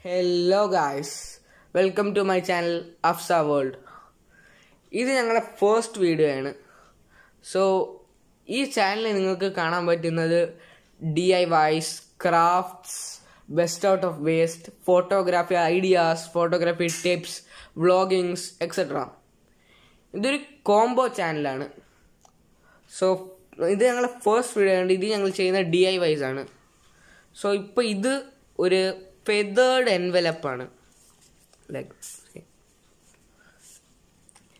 Hello guys, welcome to my channel AFSA World. This is our first video. So, this channel you can DIYs, crafts, best out of waste, photography ideas, photography tips, vloggings, etc. This is a combo channel. So, this is our first video. This is our DIYs. So, this is a feathered envelope. Like,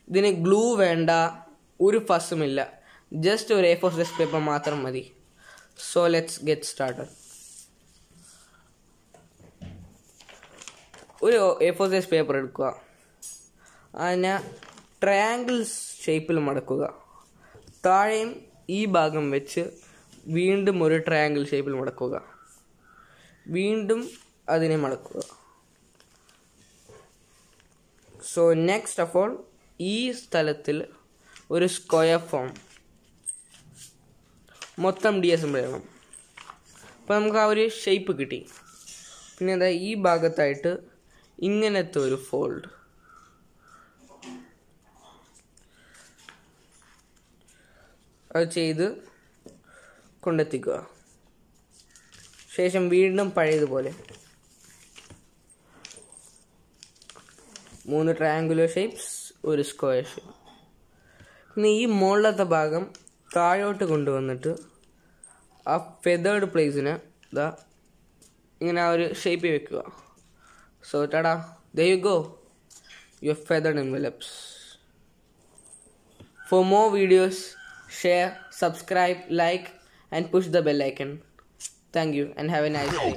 this is glue venda, uri fussumilla. Just a A4 paper matram madi. So let's get started. Uri A4 paper edukka. Ana triangle shape il madakkuka. Thareyum ee bhagam vechu veendum oru triangle shape il madakkuka. Veendum adine madakkuka. So next of all, ഈ സ്ഥലത്തിൽ ഒരു square form മൊത്തം ഡിഅസംബിൾ ചെയ്യണം. അപ്പോൾ നമുക്ക് ആ ഒരു shape കിട്ടി. പിന്നെ എന്താ ഈ ഭാഗത്തായിട്ട് ഇങ്ങനത്തെ ഒരു ഫോൾഡ്, അത് ചെയ്ത് കൊണ്ടെത്തിക്കുക. ശേഷം വീണ്ടും പഴയതുപോലെ 3 ട്രയാങ്കുലർ ഷേപ്സ്, ഒരു സ്ക്വയർ ഷേപ്പ്. പിന്നെ ഈ മുകളിലത്തെ ഭാഗം താഴോട്ട് കൊണ്ടുവന്നിട്ട് ആ ഫെതേർഡ് പ്ലേസിന് ഇതാ ഇങ്ങനെ ആ ഒരു ഷേപ്പിൽ വെക്കുക. So tada, there you go, your feathered envelopes. For more videos, share, subscribe, like and push the bell icon. Thank you and have a nice day.